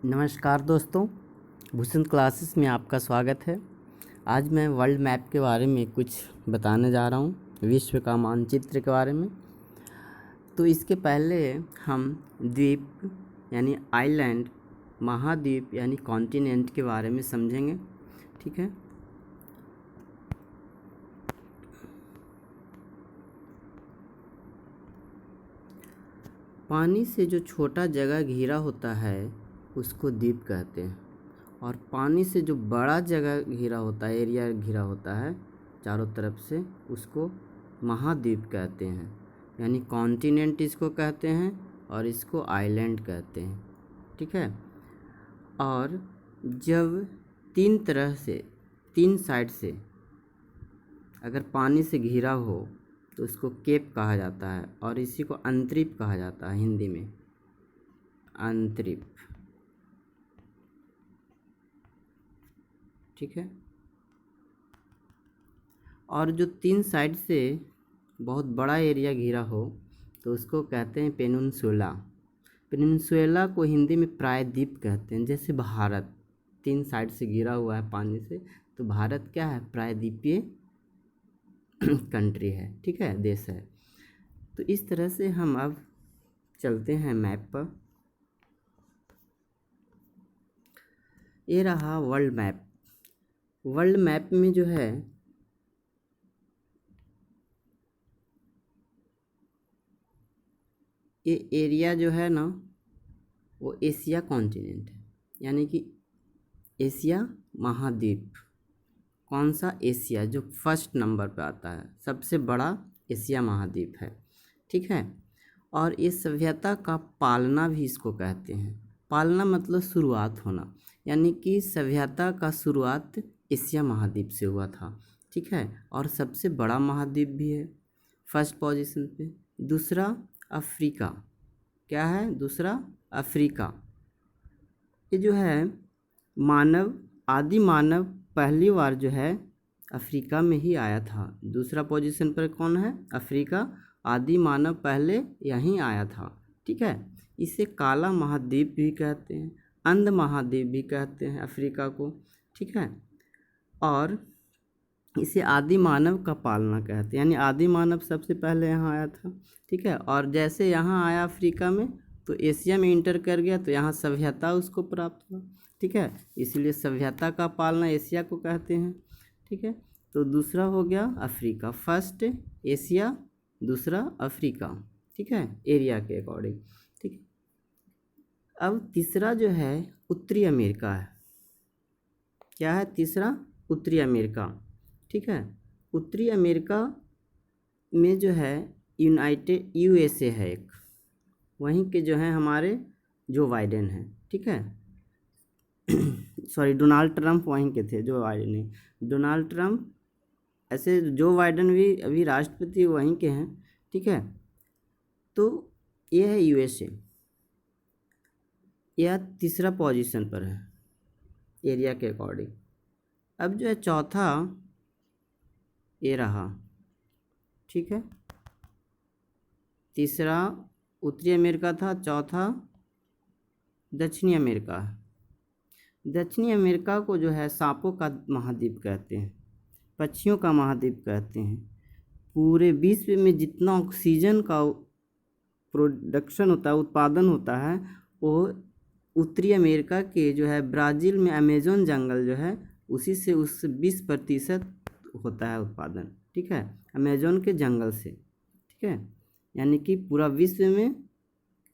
नमस्कार दोस्तों, भूषण क्लासेस में आपका स्वागत है। आज मैं वर्ल्ड मैप के बारे में कुछ बताने जा रहा हूँ, विश्व का मानचित्र के बारे में। तो इसके पहले हम द्वीप यानी आइलैंड, महाद्वीप यानी कॉन्टिनेंट के बारे में समझेंगे। ठीक है। पानी से जो छोटा जगह घिरा होता है उसको द्वीप कहते हैं, और पानी से जो बड़ा जगह घिरा होता है, एरिया घिरा होता है चारों तरफ से, उसको महाद्वीप कहते हैं। यानी कॉन्टिनेंट इसको कहते हैं और इसको आइलैंड कहते हैं। ठीक है। और जब तीन साइड से अगर पानी से घिरा हो तो उसको केप कहा जाता है, और इसी को अंतरिप कहा जाता है हिंदी में, अंतरिप। ठीक है। और जो तीन साइड से बहुत बड़ा एरिया घिरा हो तो उसको कहते हैं पेनिनसुला। पेनिनसुला को हिंदी में प्रायद्वीप कहते हैं। जैसे भारत तीन साइड से घिरा हुआ है पानी से, तो भारत क्या है? प्रायद्वीपीय कंट्री है। ठीक है, देश है। तो इस तरह से हम अब चलते हैं मैप पर। ये रहा वर्ल्ड मैप। वर्ल्ड मैप में जो है ये एरिया जो है ना, वो एशिया कॉन्टिनेंट है, यानी कि एशिया महाद्वीप। कौन सा? एशिया, जो फर्स्ट नंबर पे आता है, सबसे बड़ा एशिया महाद्वीप है। ठीक है। और इस सभ्यता का पालना भी इसको कहते हैं। पालना मतलब शुरुआत होना, यानी कि सभ्यता का शुरुआत एशिया महाद्वीप से हुआ था। ठीक है। और सबसे बड़ा महाद्वीप भी है फर्स्ट पोजीशन पे। दूसरा अफ्रीका। क्या है दूसरा? अफ्रीका। ये जो है आदि मानव पहली बार जो है अफ्रीका में ही आया था। दूसरा पोजीशन पर कौन है? अफ्रीका। आदि मानव पहले यहीं आया था। ठीक है। इसे काला महाद्वीप भी कहते हैं, अंध महाद्वीप भी कहते हैं अफ्रीका को। ठीक है। और इसे आदि मानव का पालना कहते हैं, यानी आदि मानव सबसे पहले यहाँ आया था। ठीक है। और जैसे यहाँ आया अफ्रीका में, तो एशिया में इंटर कर गया, तो यहाँ सभ्यता उसको प्राप्त हुआ। ठीक है। इसलिए सभ्यता का पालना एशिया को कहते हैं। ठीक है। तो दूसरा हो गया अफ्रीका, फर्स्ट एशिया, दूसरा अफ्रीका। ठीक है, एरिया के अकॉर्डिंग। ठीक है। अब तीसरा जो है उत्तरी अमेरिका है। क्या है तीसरा? उत्तरी अमेरिका। ठीक है। उत्तरी अमेरिका में जो है यूएसए है एक, वहीं के जो हैं हमारे जो बाइडेन हैं। ठीक है। सॉरी, डोनाल्ड ट्रंप वहीं के थे, जो बाइडेन नहीं। डोनाल्ड ट्रंप, ऐसे जो बाइडेन भी अभी राष्ट्रपति वहीं के हैं। ठीक है। तो ये है यूएसए, यह तीसरा पोजीशन पर है एरिया के अकॉर्डिंग। अब जो है चौथा ये रहा। ठीक है। तीसरा उत्तरी अमेरिका था, चौथा दक्षिणी अमेरिका है। दक्षिणी अमेरिका को जो है सांपों का महाद्वीप कहते हैं, पक्षियों का महाद्वीप कहते हैं। पूरे विश्व में जितना ऑक्सीजन का प्रोडक्शन होता है, उत्पादन होता है, वो उत्तरी अमेरिका के जो है ब्राज़ील में अमेज़न जंगल जो है उसी से उस 20% होता है उत्पादन। ठीक है, अमेज़न के जंगल से। ठीक है। यानी कि पूरा विश्व में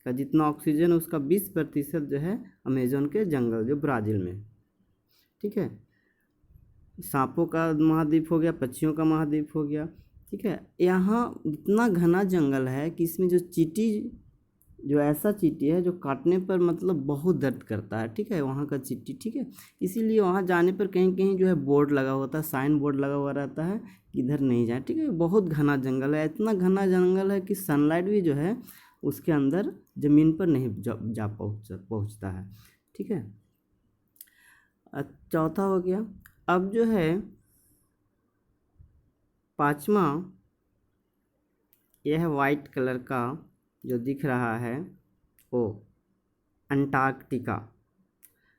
का जितना ऑक्सीजन उसका 20% जो है अमेज़न के जंगल, जो ब्राज़ील में। ठीक है। सांपों का महाद्वीप हो गया, पक्षियों का महाद्वीप हो गया। ठीक है। यहाँ इतना घना जंगल है कि इसमें जो चींटी, जो ऐसा चींटी है जो काटने पर मतलब बहुत दर्द करता है। ठीक है, वहाँ का चींटी। ठीक है। इसीलिए वहाँ जाने पर कहीं कहीं जो है बोर्ड लगा होता है, साइन बोर्ड लगा हुआ रहता है कि इधर नहीं जाए। ठीक है। बहुत घना जंगल है, इतना घना जंगल है कि सनलाइट भी जो है उसके अंदर ज़मीन पर नहीं जा पहुँचता है। ठीक है। चौथा हो गया। अब जो है पाँचवा, यह है वाइट कलर का जो दिख रहा है, वो अंटार्कटिका।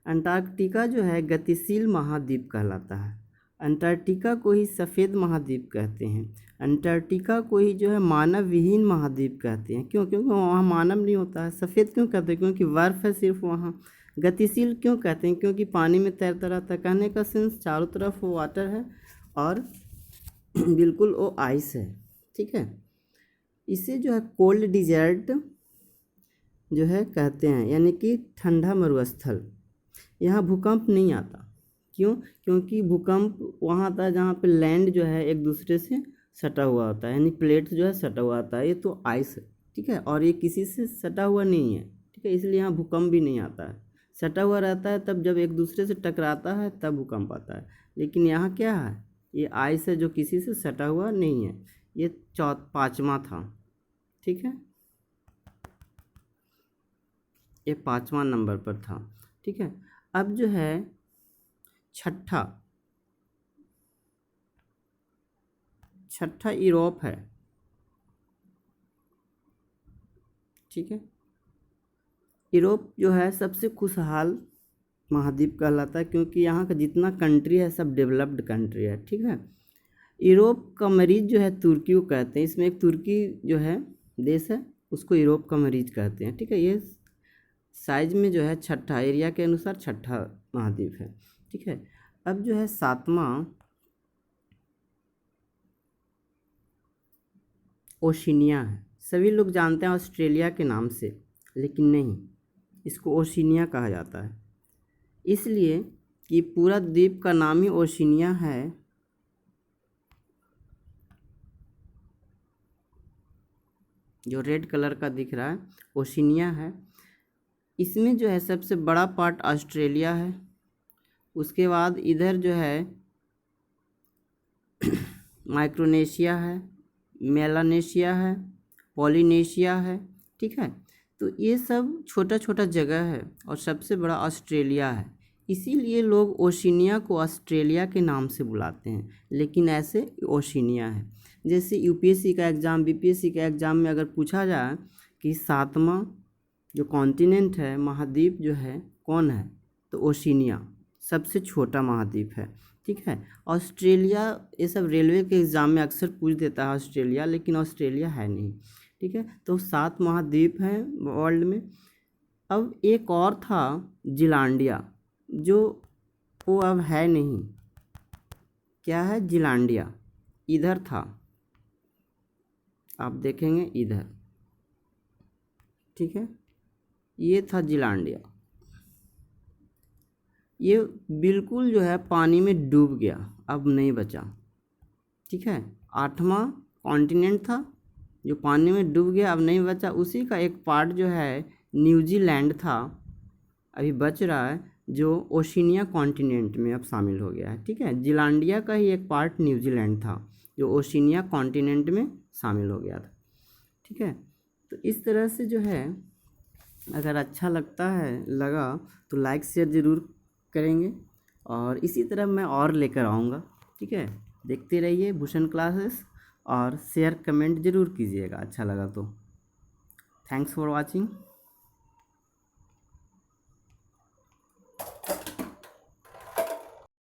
अंटार्कटिका जो है गतिशील महाद्वीप कहलाता है। अंटार्कटिका को ही सफ़ेद महाद्वीप कहते हैं। अंटार्कटिका को ही जो है मानव विहीन महाद्वीप कहते हैं। क्यों? क्योंकि वहाँ मानव नहीं होता है। सफ़ेद क्यों कहते हैं? क्योंकि बर्फ़ है सिर्फ वहाँ। गतिशील क्यों कहते हैं? क्योंकि पानी में तैरता रहता है। कहने का सेंस चारों तरफ वो वाटर है और बिल्कुल वो आइस है। ठीक है, इसे जो है कोल्ड डिजर्ट जो है कहते हैं, यानी कि ठंडा मरुस्थल। यहाँ भूकंप नहीं आता। क्यों? क्योंकि भूकंप वहाँ आता है जहाँ पे लैंड जो है एक दूसरे से सटा हुआ होता है, यानी प्लेट जो है सटा हुआ आता है। ये तो आइस है, ठीक है, और ये किसी से सटा हुआ नहीं है, ठीक है, इसलिए यहाँ भूकंप भी नहीं आता है। सटा हुआ रहता है तब जब एक दूसरे से टकराता है तब भूकंप आता है। लेकिन यहाँ क्या है? ये आइस है जो किसी से सटा हुआ नहीं है। ये पाँचवा था, ठीक है, ये 5वां नंबर पर था। ठीक है, अब जो है छठा यूरोप है। ठीक है, यूरोप जो है सबसे खुशहाल महाद्वीप कहलाता है क्योंकि यहाँ का जितना कंट्री है सब डेवलप्ड कंट्री है। ठीक है, यूरोप का मरीज जो है तुर्की को कहते हैं। इसमें एक तुर्की जो है देश है, उसको यूरोप का मरीज कहते हैं। ठीक है, ये साइज में जो है छठा, एरिया के अनुसार छठा महाद्वीप है। ठीक है, अब जो है 7वां ओशिनिया है। सभी लोग जानते हैं ऑस्ट्रेलिया के नाम से, लेकिन नहीं, इसको ओशिनिया कहा जाता है इसलिए कि पूरा द्वीप का नाम ही ओशिनिया है। जो रेड कलर का दिख रहा है ओशिनिया है। इसमें जो है सबसे बड़ा पार्ट ऑस्ट्रेलिया है, उसके बाद इधर जो है माइक्रोनेशिया है, मेलानेशिया है, पॉलिनेशिया है। ठीक है, तो ये सब छोटा छोटा जगह है और सबसे बड़ा ऑस्ट्रेलिया है। इसीलिए लोग ओशिनिया को ऑस्ट्रेलिया के नाम से बुलाते हैं, लेकिन ऐसे ओशिनिया है। जैसे यूपीएससी का एग्ज़ाम, बीपीएससी का एग्ज़ाम में अगर पूछा जाए कि 7वां जो कॉन्टिनेंट है, महाद्वीप जो है कौन है, तो ओशिनिया सबसे छोटा महाद्वीप है। ठीक है, ऑस्ट्रेलिया ये सब रेलवे के एग्ज़ाम में अक्सर पूछ देता है ऑस्ट्रेलिया, लेकिन ऑस्ट्रेलिया है नहीं। ठीक है, तो 7 महाद्वीप हैं वर्ल्ड में। अब एक और था जिलांडिया, जो वो अब है नहीं। क्या है? जिलांडिया इधर था, आप देखेंगे इधर। ठीक है, ये था जिलांडिया। ये बिल्कुल जो है पानी में डूब गया, अब नहीं बचा। ठीक है, 8वां कॉन्टिनेंट था जो पानी में डूब गया, अब नहीं बचा। उसी का एक पार्ट जो है न्यूजीलैंड था, अभी बच रहा है, जो ओशिनिया कॉन्टिनेंट में अब शामिल हो गया है। ठीक है, जिलांडिया का ही एक पार्ट न्यूजीलैंड था जो ओशिनिया कॉन्टिनेंट में शामिल हो गया था। ठीक है, तो इस तरह से जो है अगर अच्छा लगा तो लाइक शेयर ज़रूर करेंगे, और इसी तरह मैं और लेकर आऊँगा। ठीक है, देखते रहिए भूषण क्लासेस, और शेयर कमेंट ज़रूर कीजिएगा अच्छा लगा तो। Thanks for watching.